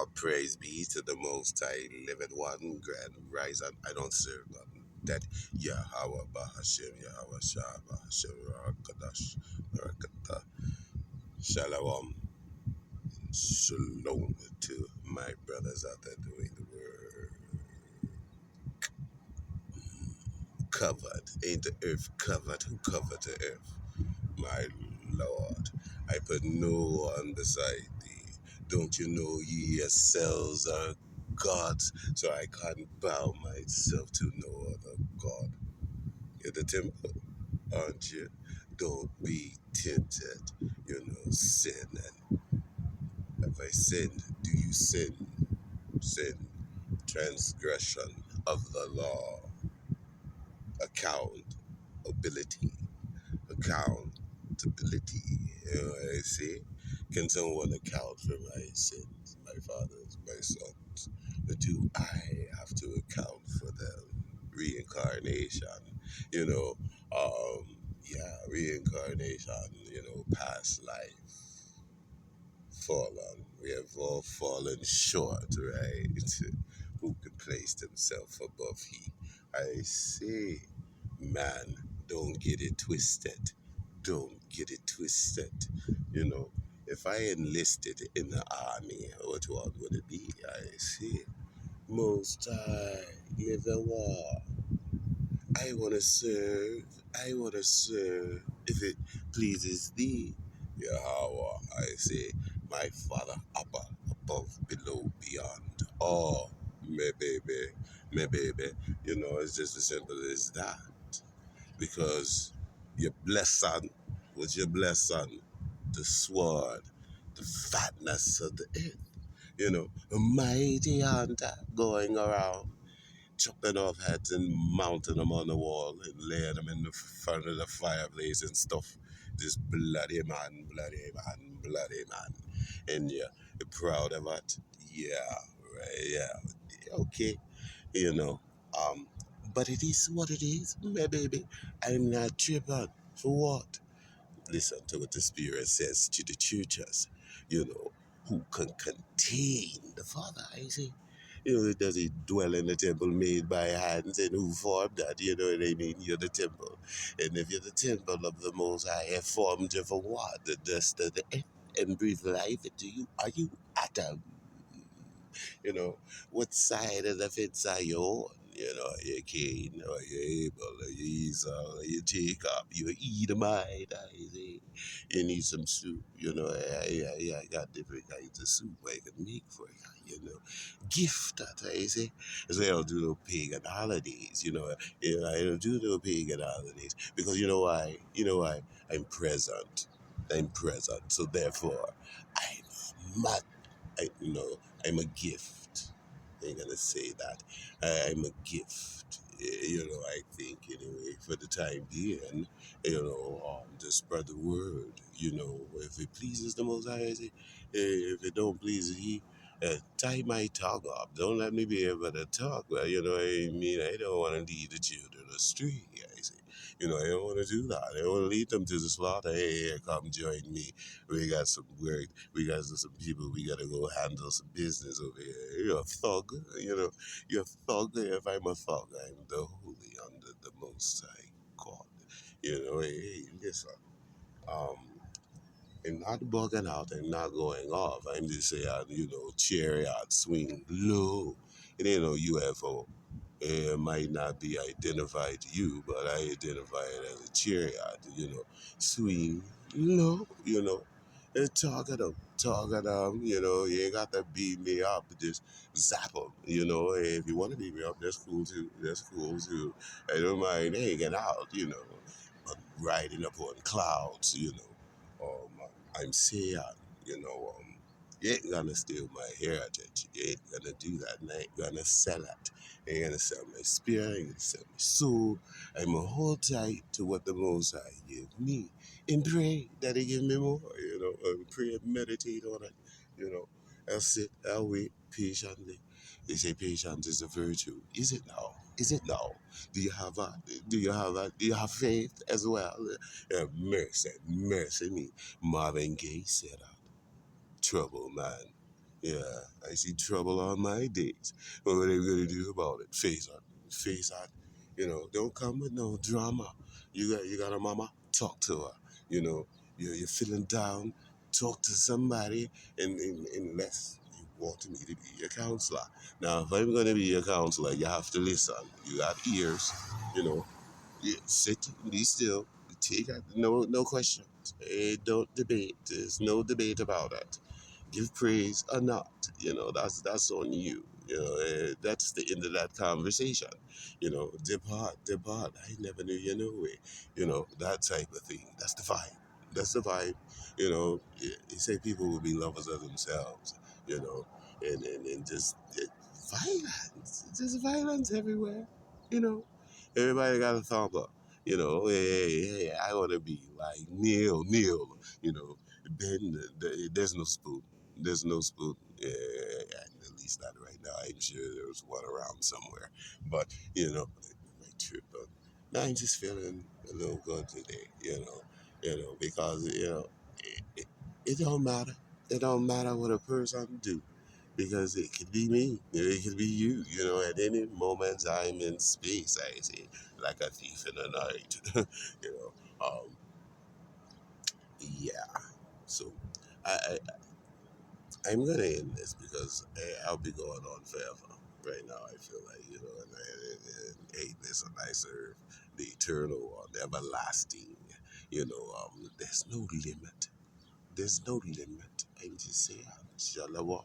All praise be to the Most High, living one, grand rise, and I don't serve none. That Yahweh Bahashim, Yahweh Shah Bahashim, Rakadash, Rakata, Shalom, Shalom to my brothers out there doing the word. Covered, ain't the earth covered? Who covered the earth? My Lord, I put no one beside thee. Don't you know ye yourselves are gods? So I can't bow myself to no other God. You're the temple, aren't you? Don't be tempted. Sin. And have I sinned? Do you sin? Sin. Transgression of the law. Accountability. Accountability. You know what I say? Can someone account for my sins, my fathers, my sons? Do I have to account for them? Reincarnation, you know, reincarnation, past life, fallen. We have all fallen short, right? Who can place himself above he? I say, man, don't get it twisted. Don't get it twisted. You know, if I enlisted in the army, what would it be? I say, Most High, live a war. I want to serve. I want to serve. If it pleases thee, Yahweh, I say, my Father, upper, above, below, beyond. Oh, me baby. It's just as simple as that. Because your blessed son was your blessed son, the sword, the fatness of the earth. A mighty hunter going around chopping off heads and mounting them on the wall and laying them in the front of the fireplace and stuff. This bloody man, bloody man, bloody man. And you're proud of it? Yeah, right, yeah. Okay, you know. But it is what it is, my baby. I'm not tripping. For what? Listen to what the Spirit says to the churches, who can contain the Father, I say. Does he dwell in the temple made by hands, and who formed that? You know what I mean? You're the temple. And if you're the temple of the Most High, I formed you for what? The dust of the earth and breathe life into you. Are you Adam? You know, what side of the fence are you on? Are you Cain, or you Abel, or you Esau, or you Jacob, you Edomite, I say. You need some soup, I got different kinds of soup I can make for you. Gift that, I say. So I don't do no pagan holidays, I don't do no pagan holidays. Because you know why? I'm present. I'm present. So therefore, I'm mad. I'm a gift. I'm gonna say that. I'm a gift. I think anyway, for the time being, to spread the word. If it pleases the Most High, I say, if it don't please He, tie my tongue up. Don't let me be able to talk. Well, you know what I mean? I don't want to lead the children astray. I say, I don't want to do that. I don't want to lead them to the slaughter. Hey, come join me. We got some work. We got some people. We got to go handle some business over here. You're a thug. You're a thug. If I'm a thug, I'm the holy under the Most High God. Hey, listen. Um, I'm not bugging out. I'm not going off. I'm just saying, chariot swing low. It ain't no UFO. It might not be identified to you, but I identify it as a chariot, swing low, and talk at them, you ain't got to beat me up, just zap them, if you want to beat me up, that's cool too, I don't mind hanging out, but riding upon clouds, I'm saying, you ain't gonna steal my heritage. You ain't gonna do that, and I ain't gonna sell it. I ain't gonna sell my spirit, I ain't gonna sell my soul. I'm gonna hold tight to what the Most High give me and pray that He give me more, and pray and meditate on it, I'll sit, I'll wait patiently. They say patience is a virtue. Is it now? Is it now? Do you have a, do you have faith as well? Mercy me. Marvin Gaye said that. Trouble, man. Yeah, I see trouble on my days. But what are you gonna do about it? Face it. Face it. Don't come with no drama. You got a mama? Talk to her. You know, you're feeling down, talk to somebody, and unless you want me to be your counselor. Now, if I'm gonna be your counselor, you have to listen. You got ears, you know. You sit, be still, take out no questions. Don't debate. There's no debate about it. Give praise or not. That's on you. That's the end of that conversation. Depart. I never knew you no way. That type of thing. That's the vibe. That's the vibe. You say people will be lovers of themselves. You know, and just violence. Just violence everywhere. You know, everybody got a thumb up. Hey, I want to be like Neil. Ben, there's no spoon. There's no spoon. Yeah, at least not right now. I'm sure there's one around somewhere. But, my trip. But I'm just feeling a little good today, because, it don't matter. It don't matter what a person do because it could be me, it could be you. At any moment I'm in space, I say, like a thief in the night. you know, yeah. So I, I'm gonna end this because I'll be going on forever. Right now, I feel like hey, listen, I serve the eternal or the everlasting. There's no limit. There's no limit. I'm just saying, Shalawa.